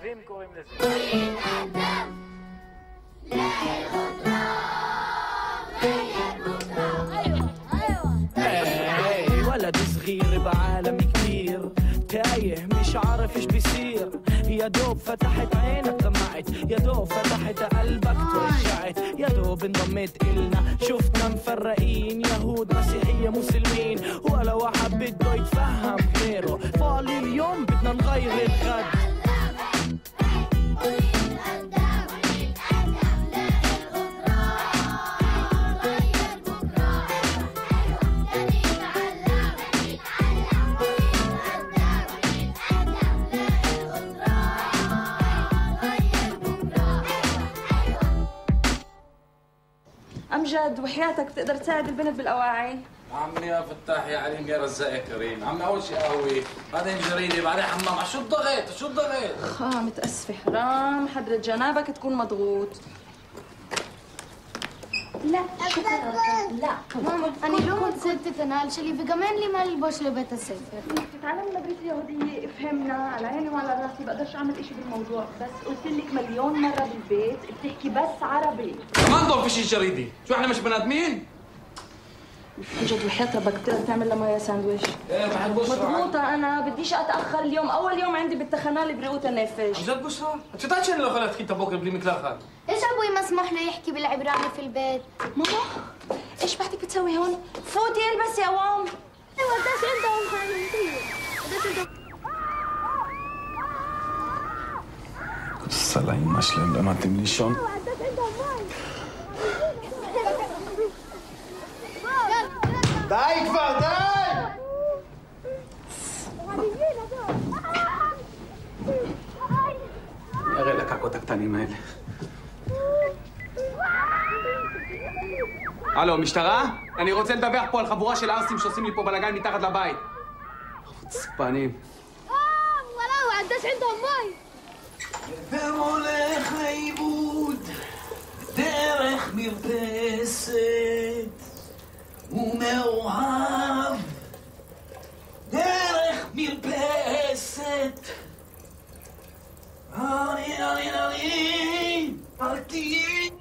ערבים קוראים לזה. ولد صغير بعالم كبير تايه مش عارف ايش بيصير يا دوب فتحت عينك دمعت يا دوب فتحت قلبك ترجعت يا دوب انضميت إلنا شفتنا مفرقين يهود مسيحية مسلمين ولا واحد بده يتفهم غيره فالي اليوم بدنا نغير الغد أمجد وحياتك بتقدر تساعد البنت بالأواعي؟ عمي يا فتاح يا عليم يا رزاق يا كريم، عمي أول شيء قهوة، بعدين جريدة، بعدين حمام، شو الضغط؟ شو الضغط؟ متأسفة حرام حضرة جنابك تكون مضغوط. لا لا ماما أنا اليوم اتصلت تنال شلي كمان لي ما البوش لبيت السفر. بتتعلم لغة اليهودية افهمنا على عيني وعلى راسي بقدرش أعمل إشي بالموضوع بس قلت لك مليون مرة بالبيت بتحكي بس عربي. ما عندهم فيش جريدة، شو احنا مش بني آدمين؟ أمجد وحياة ربك بتقدر تعمل لمايا ساندويش؟ ايه بحب بشرى مضغوطة أنا بديش أتأخر اليوم أول يوم عندي بالتخنال برئوت النفش. عن جد بشرى؟ شو تاجن لو خلت خيتها بكره بلي متلاخر؟ ليش أبوي مسموح له يحكي بالعبراني في البيت؟ ماما إيش بعدك بتسوي هون؟ فوتي البسي يا وام. أيوة قديش عندهم خايفين السلام ما شلون ما تملي شلون؟ די כבר, די! אני אראה לקקות הקטנים האלה. הלו, משטרה? אני רוצה לדווח פה על חבורה של ערסים שעושים לי פה בלגן מתחת לבית. חוצפנים. וואלה, הוא עדש עندهم ماي. והולך לאיבוד דרך מרפסת ומאוהב דרך מרפסת אל תהיי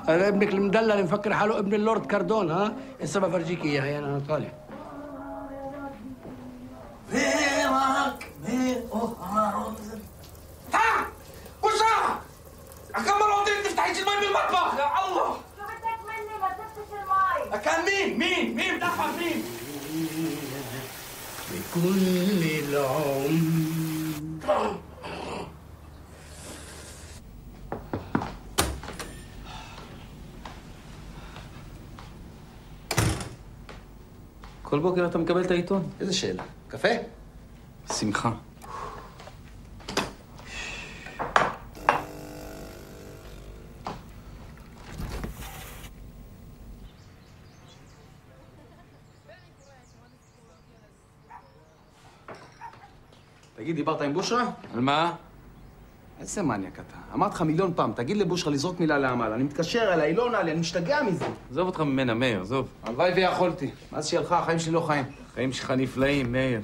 هذا ابنك المدلل اللي مفكر حاله ابن اللورد كاردون ها؟ هسه بفرجيك اياها هي انا طالع. ורק מאוהב بشرى! كم مرة قلت لك تفتحيش المي بالمطبخ يا الله! شو بدك مني ما تفتش المي؟ كان مين بدفع مين؟ بكل العمر כל בוקר אתה מקבל את העיתון? איזה שאלה? קפה? שמחה. תגיד, דיברת עם בושרה? על מה? איזה מניאק אתה. אמרתי לך מיליון פעם, תגיד לבושרה לזרוק מילה לעמל. אני מתקשר אליי, לא עונה לי, אני משתגע מזה. עזוב אותך ממנה, מאיר, עזוב. הלוואי ויכולתי. מאז שהיא הלכה, החיים שלי לא חיים. החיים שלך נפלאים, מאיר.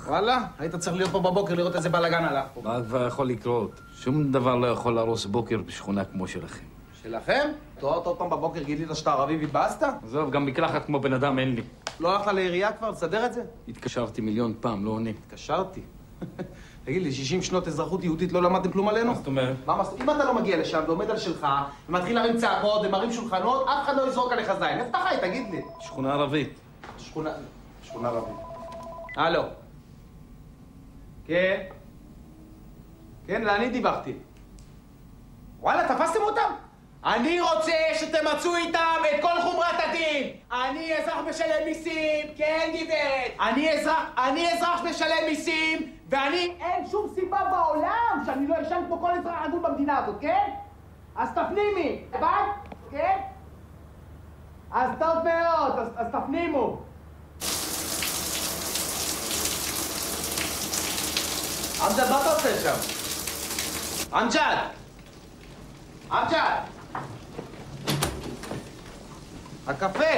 וואלה, היית צריך להיות פה בבוקר לראות איזה בלאגן הלך פה. מה כבר יכול לקרות? שום דבר לא יכול להרוס בוקר בשכונה כמו שלכם. שלכם? תראה עוד פעם בבוקר גילית שאתה ערבי והתבאסת? עזוב, גם מקלחת כמו בן אדם אין לי. לא הלכת לעירייה כבר? תסדר את זה? התקשרתי מיליון פעם, לא עונה. התקשרתי. תגיד לי, 60 שנות אזרחות יהודית לא למדתם כלום עלינו? מה זאת אומרת? אם אתה לא מגיע לשם ועומד על שלך, ומתחיל להרים צעקות ומרים שולחנות, אף אחד לא יזרוק עליך זין. איפה אתה חי? תגיד לי. שכונה ערבית. שכונה ערבית. הלו. כן? כן, לאן דיווחתי? וואלה, תפסתם אותם? אני רוצה שתמצאו איתם את כל חומרת הדין. אני אזרח משלם מיסים, כן גברת. אני אזרח משלם מיסים, ואני אין שום סיבה בעולם שאני לא אשן כמו כל אזרח הגון במדינה הזאת, כן? אז תפנימי, הבנת? כן? אז טוב מאוד, אז תפנימו. אמג'ד, מה אתה עושה שם? אמג'ד! אמג'ד! הקפה!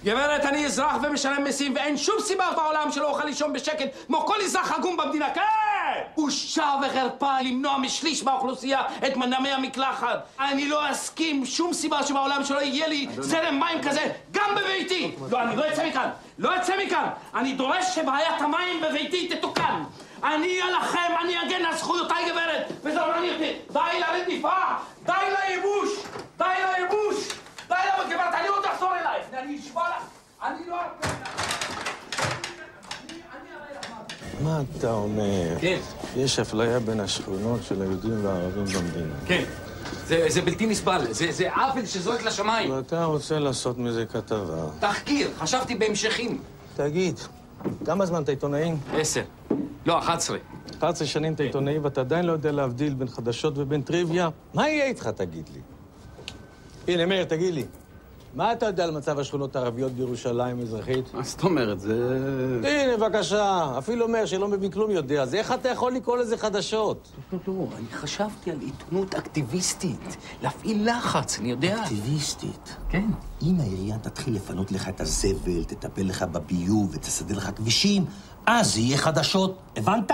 גברת, אני אזרח ומשלם מיסים, ואין שום סיבה בעולם שלא אוכל לישון בשקט כמו כל אזרח הגון במדינה. כן! בושה וחרפה למנוע משליש מהאוכלוסייה את מנעמי המקלחת. אני לא אסכים שום סיבה שבעולם שלא יהיה לי זרם מים כזה גם בביתי. לא, אני לא אצא מכאן. לא אצא מכאן. אני דורש שבעיית המים בביתי תתוקן. אני אלחם, אני אגן על זכויותיי, גברת, וזה לא מעניין אותי. די לרדיפה, די לייבוש, די לייבוש. די למה, גברת, אני עוד אחזור אלייך. אני אשבע לך. אני לא... מה אתה אומר? כן. יש אפליה בין השכונות של היהודים והערבים במדינה. כן. זה בלתי נסבל. זה עוול שזורק לשמיים. ואתה רוצה לעשות מזה כתבה. תחקיר. חשבתי בהמשכים. תגיד, כמה זמן אתה עיתונאי? 10. לא, 11. 11 שנים אתה עיתונאי ואתה עדיין לא יודע להבדיל בין חדשות ובין טריוויה? מה יהיה איתך, תגיד לי? הנה, מאיר, תגיד לי. מה אתה יודע על מצב השכונות הערביות בירושלים המזרחית? מה זאת אומרת? זה... הנה, בבקשה. אפילו מאיר שלא מבין כלום יודע. אז איך אתה יכול לקרוא לזה חדשות? לא, אני חשבתי על עיתונות אקטיביסטית. להפעיל לחץ, אני יודע. אקטיביסטית? כן. אם העירייה תתחיל לפנות לך את הזבל, תטפל לך בביוב ותסדר לך כבישים, אז יהיה חדשות. הבנת?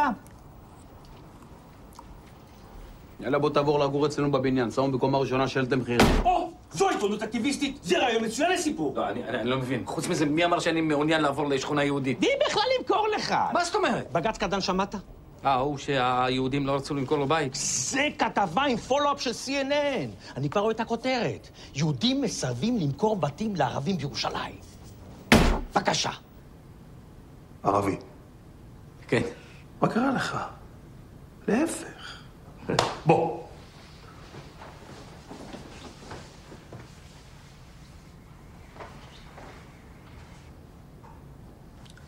יאללה, בוא תעבור לגור אצלנו בבניין. שמו בקומה ראשונה שלט המחירים. או, זו עיתונות אקטיביסטית. זה רעיון מצוין לסיפור. לא, אני לא מבין. חוץ מזה, מי אמר שאני מעוניין לעבור לשכונה יהודית? מי בכלל למכור לך? מה זאת אומרת? בג"ץ קדן שמעת? הוא שהיהודים לא רצו למכור לו בית. זה כתבה עם פולו-אפ של CNN. אני כבר רואה את הכותרת. יהודים מסרבים למכור בתים לערבים בירושלים. בבקשה. ערבי. כן. מה קרה לך? להפך. בוא.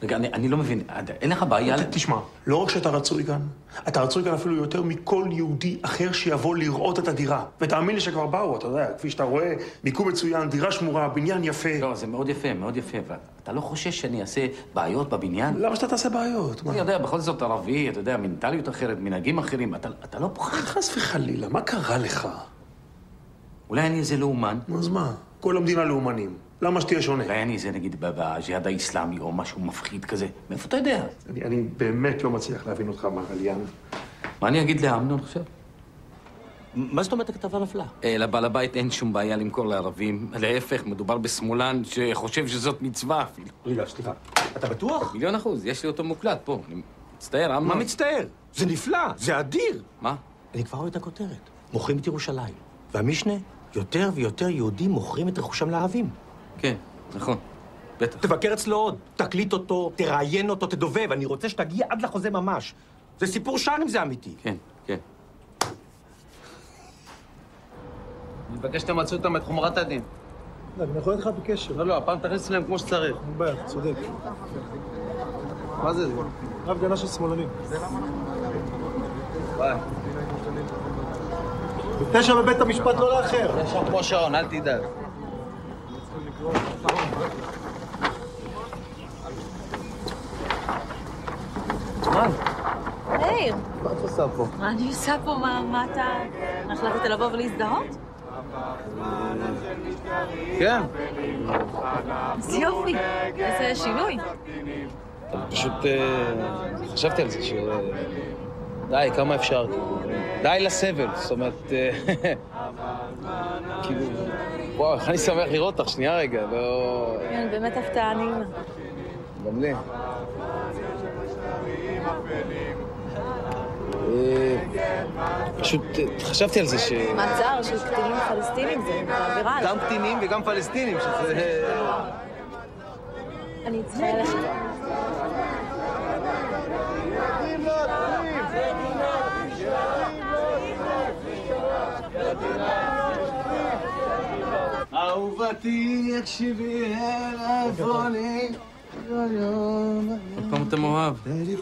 רגע, אני לא מבין. אין לך בעיה... תשמע, לא רק שאתה רצוי כאן, אתה רצוי כאן אפילו יותר מכל יהודי אחר שיבוא לראות את הדירה. ותאמין לי שכבר באו, אתה יודע, כפי שאתה רואה, מיקום מצוין, דירה שמורה, בניין יפה. לא, זה מאוד יפה, מאוד יפה. אתה לא חושש שאני אעשה בעיות בבניין? למה שאתה תעשה בעיות? אני יודע, בכל זאת ערבי, אתה יודע, מנטליות אחרת, מנהגים אחרים. אתה לא פוחד. חס וחלילה, מה קרה לך? אולי אני איזה לאומן? אז מה? כל המדינה לאומנים. למה שתהיה שונה? אולי אני איזה, נגיד, בג'יהאד האסלאמי או משהו מפחיד כזה. מאיפה אתה יודע? אני באמת לא מצליח להבין אותך, מר עליאן. מה אני אגיד לאמנון עכשיו? מה זאת אומרת הכתבה נפלה? לבעל הבית אין שום בעיה למכור לערבים. להפך, מדובר בשמאלן שחושב שזאת מצווה אפילו. רגע, סליחה. אתה בטוח? 1,000,000%, יש לי אותו מוקלט פה. אני מצטער, אמנון. מה מצטער? זה נפלא, זה אדיר. מה? אני כבר רואה את הכותרת. מוכרים את ירושלים. והמשנה, יותר ויותר יהודים מוכרים את רכושם לערבים. כן, נכון. בטח. תבקר אצלו עוד, תקליט אותו, תראיין אותו, תדובב. אני רוצה שתגיע עד לחוזה ממש. זה סיפור שער אם זה אמיתי. כן, כן. אני מבקש שתמצאו אותם את חומרת הדין. אני יכול איתך בקשר. לא, הפעם תכניס להם כמו שצריך. אין בעיה, צודק. מה זה? הפגנה של שמאלנים. ביי. 9 בבית המשפט לא לאחר. יש שם כמו שעון, אל תדאג. מאיר. מה את עושה פה? מה אני עושה פה? מה אתה... החלטת לבוא ולהזדהות? כן. אז יופי, איזה שינוי. פשוט חשבתי על זה די, כמה אפשר? די לסבל, זאת אומרת... כאילו... וואו, איך אני שמח לראות אותך, שנייה רגע, לא... כן, באמת הפתעה נעימה. גם לי. פשוט חשבתי על זה ש... מעצר של קטינים פלסטינים זה עבירה. גם קטינים וגם פלסטינים, שזה... אני צריכה ללכת. אהובתי, הקשיבי אל עווני. עוד פעם אתה מאוהב.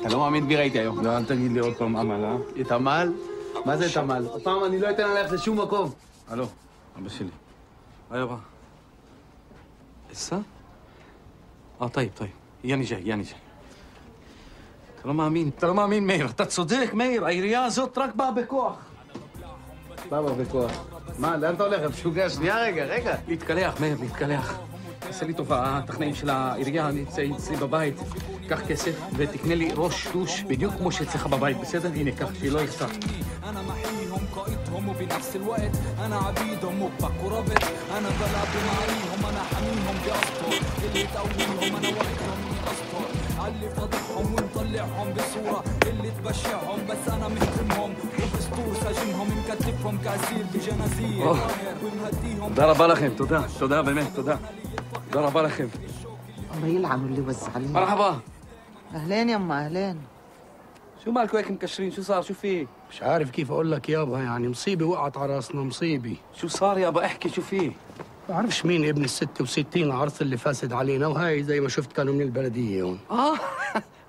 אתה לא מאמין בי ראיתי היום. לא, אל תגיד לי עוד פעם עמל, אה? את עמל? מה זה את עמל? הפעם אני לא אתן ללכת לשום מקום. הלו, אבא שלי. היי אבא. إسا؟ طيب ياني جاي אתה לא מאמין, מאיר, אתה צודק, מאיר, העירייה הזאת רק באה בכוח. באה בכוח. מה, לאן אתה הולך? משוגע, שנייה רגע. להתקלח, מאיר, להתקלח. תעשה לי טובה, הטכנאים של העירייה נמצאים אצלי בבית. קח כסף ותקנה לי ראש דוש בדיוק כמו שאצלך בבית, בסדר? הנה, קח, שלא יחסר. أنا محيهم قائدهم وبنفس الوقت أنا عبيدهم وبك وربط أنا بلعب معيهم أنا حميهم بأسطر اللي تقويهم أنا وقتهم إني أسطر علي فضحهم ونطلعهم بصورة اللي تبشعهم بس أنا محترمهم وبسطور ساجنهم مكتفهم كأسير بجنازير ونهديهم. תודה רבה לכם, תודה באמת, תודה רבה לכם. الله يلعنوا اللي وزع علينا. مرحبا. اهلين يما اهلين. شو مالكم هيك مكشرين؟ شو صار؟ شو في؟ مش عارف كيف اقول لك يابا، يعني مصيبه وقعت على راسنا، مصيبه. شو صار يابا؟ احكي شو في؟ بعرفش مين ابن ال66 عرس اللي فاسد علينا، وهاي زي ما شفت كانوا من البلديه هون.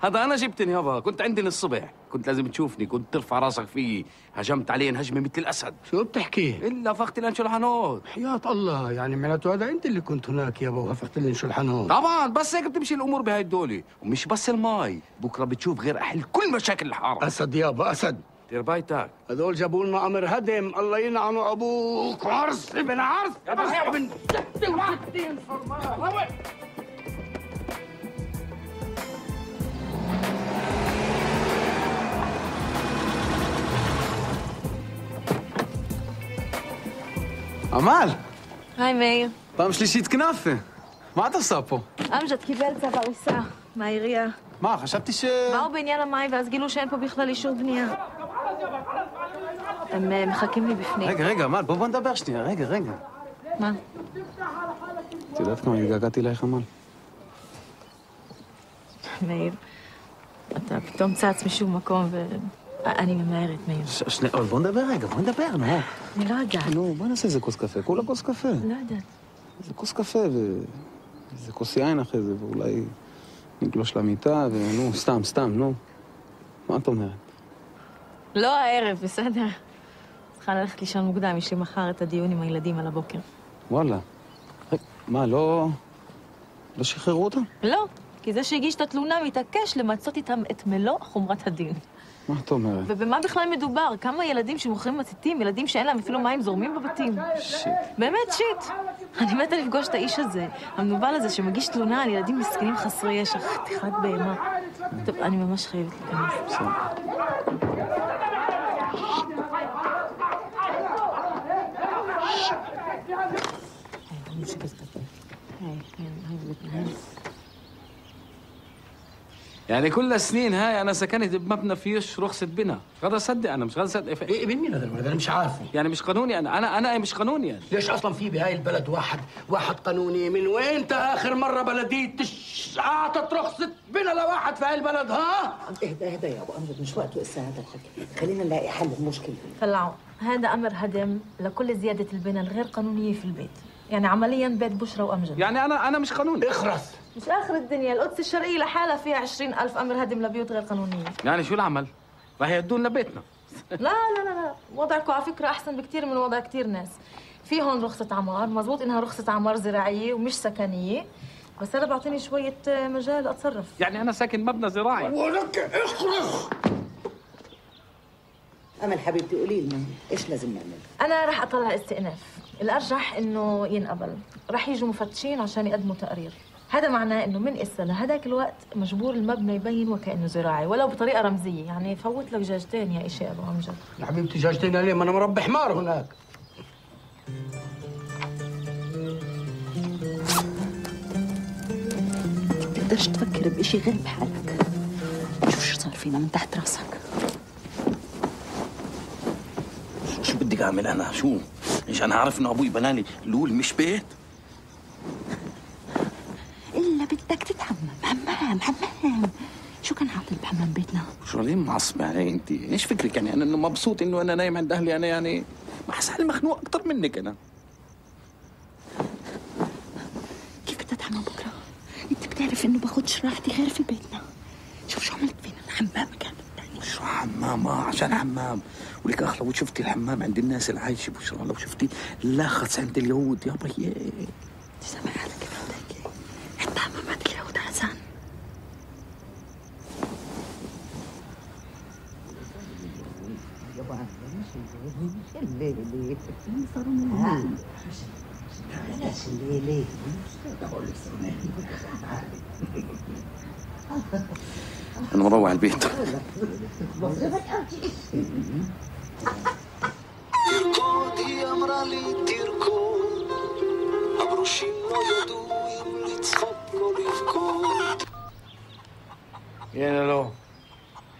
هذا انا جبتني يابا، كنت عندي الصبح، كنت لازم تشوفني، كنت ترفع راسك فيي، هجمت عليه هجمه مثل الاسد. شو بتحكي؟ الا فخت لي انشلحنوت. حياة الله، يعني معناته هذا انت اللي كنت هناك يابا وهفخت لي انشلحنوت. طبعا بس هيك بتمشي الامور بهاي الدوله، ومش بس الماي، بكره بتشوف غير احل كل مشاكل الحاره. اسد يابا اسد. دير بايتك. هذول جابوا لنا امر هدم، الله يلعنوا ابوك. عرس ابن عرس ابن 66 صرمال. אמל! היי מאיר. פעם שלישית כנאפה. מה את עושה פה? אמג'ד קיבל צו הריסה מהעירייה. מה, חשבתי באו בעניין המים ואז גילו שאין פה בכלל אישור בנייה. הם מחכים לי בפנים. רגע, אמל, בוא נדבר שנייה, רגע. מה? את יודעת כמה התגעגעתי אלייך, אמל? מאיר, אתה פתאום צץ משום מקום אני ממהרת, מאיר. שנייה, בוא נדבר רגע, נו. אני לא יודעת. נו, בוא נעשה איזה כוס קפה, כולה כוס קפה. לא יודעת. איזה כוס קפה ואיזה כוס יין אחרי זה, ואולי נגלוש למיטה, ונו, סתם, נו. מה את אומרת? לא הערב, בסדר. צריכה ללכת לישון מוקדם, יש לי מחר את הדיון עם הילדים על הבוקר. וואלה. מה, לא שחררו אותם? לא, כי זה שהגיש את התלונה מתעקש למצות איתם את מלוא חומרת הדין. מה את אומרת? ובמה בכלל מדובר? כמה ילדים שמוכרים מציתים, ילדים שאין להם אפילו מים זורמים בבתים. שיט. באמת שיט. אני מתה לפגוש את האיש הזה, המנובל הזה שמגיש תלונה על ילדים מסכנים חסרי ישע, חתיכת בהמה. טוב, אני ממש חייבת להיכנס. בסדר. يعني كل السنين هاي انا سكنت بمبنى فيش رخصة بنا، مش قادر اصدق، انا مش قادر اصدق. ايه مين هذا الولد؟ انا مش عارفه. يعني مش قانوني، انا مش قانوني يعني. ليش اصلا في بهاي البلد واحد قانوني؟ من وين انت اخر مره بلديه اعطت رخصه بنا لواحد في هاي البلد؟ ها؟ اهدى يا ابو امجد، مش وقت وقسا هذا الحكي، خلينا نلاقي حل المشكله. طلعوا، هذا امر هدم لكل زياده البنى الغير قانونيه في البيت. يعني عمليا بيت بشرى وامجد. يعني انا مش قانوني. اخرس. مش اخر الدنيا، القدس الشرقيه لحالها فيها 20,000 امر هدم لبيوت غير قانونيه. يعني شو العمل؟ راح يهدونا بيتنا. لا، وضعكم على فكره احسن بكثير من وضع كثير ناس. في هون رخصه عمار، مزبوط انها رخصه عمار زراعيه ومش سكنيه، بس انا بعطيني شويه مجال اتصرف. يعني انا ساكن مبنى زراعي. ولك اخرس. امل حبيبتي قولي لنا ايش لازم نعمل؟ انا راح اطلع استئناف، الارجح انه ينقبل، راح يجوا مفتشين عشان يقدموا تقرير. هذا معناه انه من اسا لهداك الوقت مجبور المبنى يبين وكانه زراعي ولو بطريقه رمزيه، يعني فوت لك دجاجتين يا اشي ابو امجد. يا حبيبتي دجاجتين ليه؟ ما انا مربي حمار هناك. بتقدرش تفكر بإشي غير بحالك. شوف شو صار فينا من تحت راسك. شو بدك اعمل انا؟ شو؟ مش انا عارف انه ابوي بنالي لول مش بيت؟ الا بدك تتحمم. حمام. شو كان عاطل بحمام بيتنا؟ شو ليه معصبة يعني انت؟ ايش فكرك يعني انا انه مبسوط انه انا نايم عند اهلي؟ انا يعني بحس حالي مخنوق اكثر منك انا. كيف بدي اتحمم بكره؟ انت بتعرف انه باخدش راحتي غير في بيتنا. شوف شو عملت فينا، الحمام كان شو حمام؟ عشان حمام. ولك اخ لو شفتي الحمام عند الناس العايشه بشرى، لو شفتي لاخص عند اليهود يا بيي. تسمع حالك كيف عم تحكي؟ الحمام عند اليهود حسن. خلاص ليه انا مروح البيت. تركض هي امرأة لي تركض הברושים לא ידעו אם לצחוק או לבכות. הלו.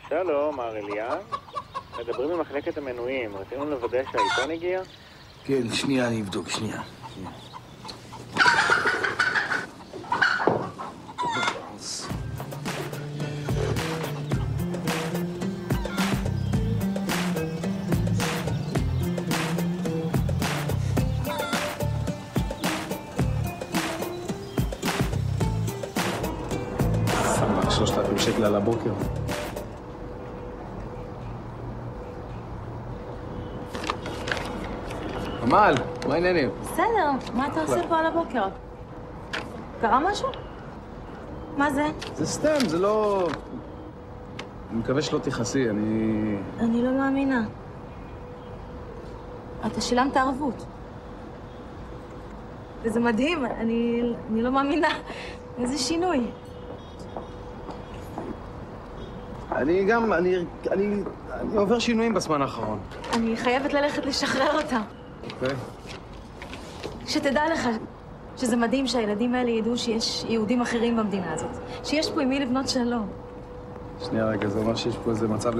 שלום, מר אליאן. מדברים ממחלקת המנויים. רצינו לוודא שהעיתון הגיע? כן, שנייה, אני אבדוק, שנייה. סמך 3,000 שקל על הבוקר. עמל, מה העניינים? בסדר, מה אתה עושה פה על הבוקר? קרה משהו? מה זה? זה סתם, זה לא... אני מקווה שלא תכעסי, אני לא מאמינה. אתה שילמת ערבות. וזה מדהים, אני לא מאמינה. איזה שינוי. אני עובר שינויים בזמן האחרון. אני חייבת ללכת לשחרר אותה. אוקיי. שתדע לך שזה מדהים שהילדים האלה ידעו שיש יהודים אחרים במדינה הזאת. שיש פה עם מי לבנות שלום. שנייה רגע, זה אומר שיש פה איזה מצב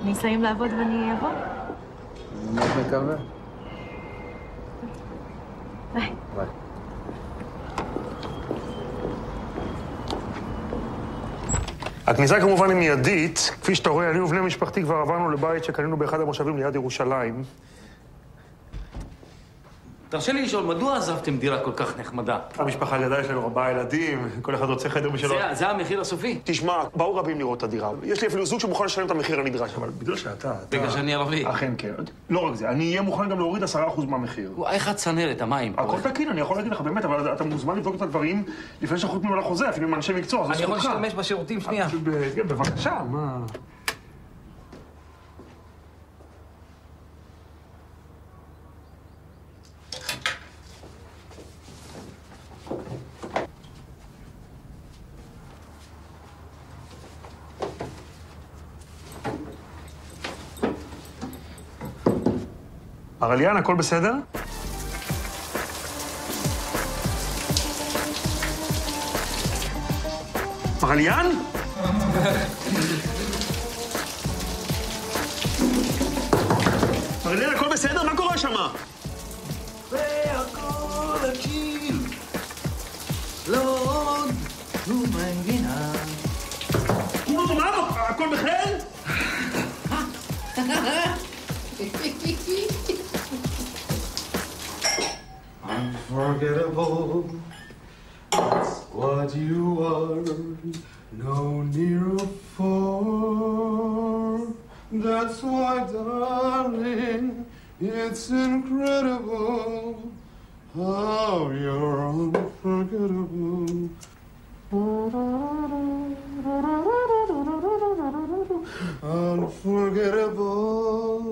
אני אסיים לעבוד ואני אעבור. אני מאוד מקווה. ביי. ביי. הכניסה כמובן היא מיידית. כפי שאתה רואה, אני ובני משפחתי כבר עברנו לבית שקנינו באחד המושבים ליד ירושלים. תרשה לי לשאול, מדוע עזבתם דירה כל כך נחמדה? המשפחה לידה, יש לנו 4 ילדים, כל אחד רוצה חדר משלו. זה המחיר הסופי? תשמע, באו רבים לראות את הדירה. יש לי אפילו זוג שמוכן לשלם את המחיר הנדרש, אבל בגלל שאתה... בגלל שאני ערבי. אכן כן. לא רק זה, אני אהיה מוכן גם להוריד 10% מהמחיר. איך הצנרת, המים? הכל תקין, אני יכול להגיד לך באמת, אבל אתה מוזמן לבדוק את הדברים לפני שאנחנו חותמים על החוזה, אפילו עם אנשי מקצוע, אני יכול להשתמש בשירותים שנייה. בבקשה, מה... ארליאן, הכל בסדר? ארליאן? ארליאן, הכל בסדר? מה קורה שמה? והכל הגיל לא עוד ומנגינה. מה? הכל בחיר? Unforgettable, that's what you are, no near or far. That's why, darling, it's incredible how you're unforgettable. Unforgettable.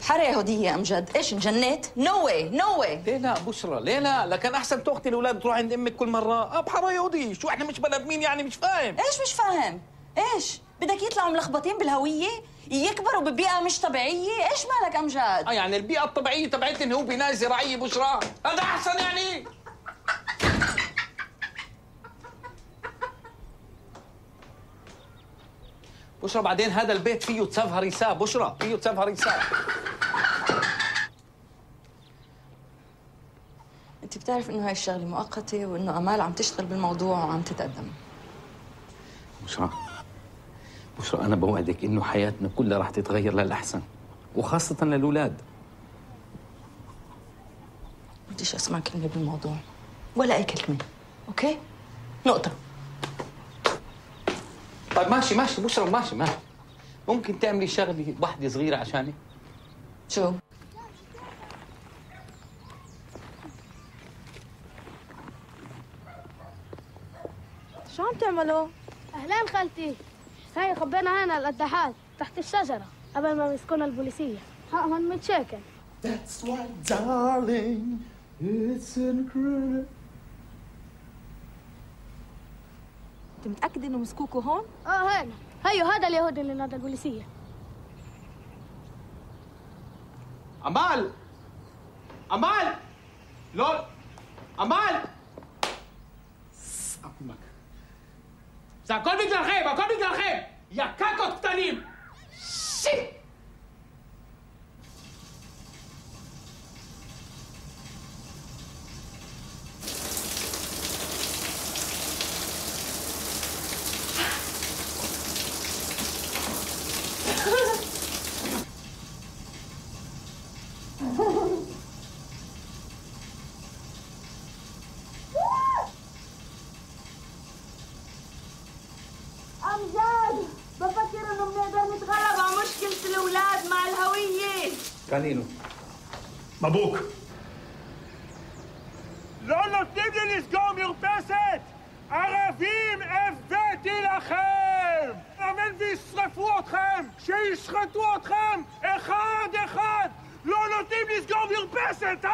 حرة يا هدية يا أمجد، إيش انجنيت؟ نو واي نو واي. ليه لا بشرى؟ ليه لا؟ لكن أحسن تأختي الأولاد تروح عند أمك كل مرة، بحرة يا هدية، شو إحنا مش بني آدمين يعني مش فاهم؟ إيش مش فاهم؟ إيش؟ بدك يطلعوا ملخبطين بالهوية؟ يكبروا ببيئة مش طبيعية؟ إيش مالك أمجد؟ يعني البيئة الطبيعية تبعتي إنه هو بناية زراعية بشرى، هذا أحسن يعني؟ بشرى بعدين هذا البيت فيه تساب هريسة، بشرى فيه تساب هريسة. أنت بتعرف إنه هاي الشغلة مؤقتة وإنه أمال عم تشتغل بالموضوع وعم تتقدم. بشرى أنا بوعدك إنه حياتنا كلها راح تتغير للأحسن، وخاصة للأولاد. بديش أسمع كلمة بالموضوع ولا أي كلمة، أوكي؟ نقطة. طيب ماشي بشرى ماشي. ممكن تعملي شغلة واحدة صغيرة عشاني؟ شو؟ شو عم تعملوا؟ أهلين خالتي. هاي خبينا هنا القداحات تحت الشجرة قبل ما يمسكونا البوليسية. حقهم 100 شيكل. That's why, darling, it's incredible. انت متأكد انه مسكوكوا هون؟ هنا هيو هذا اليهودي اللي نادى البوليسية. امال לא, אמל! סאפמק. זה הכל בגללכם! יא קקות קטנים! שיט! أمجد بفكر إنه بنقدر نتغلب على مشكلة الأولاد مع الهوية. קנינו. מברוק. לא נותנים לי לסגור מרפסת! ערבים הבאתי לכם! אמן וישרפו אתכם! שישחטו אתכם! אחד! לא נותנים לסגור מרפסת!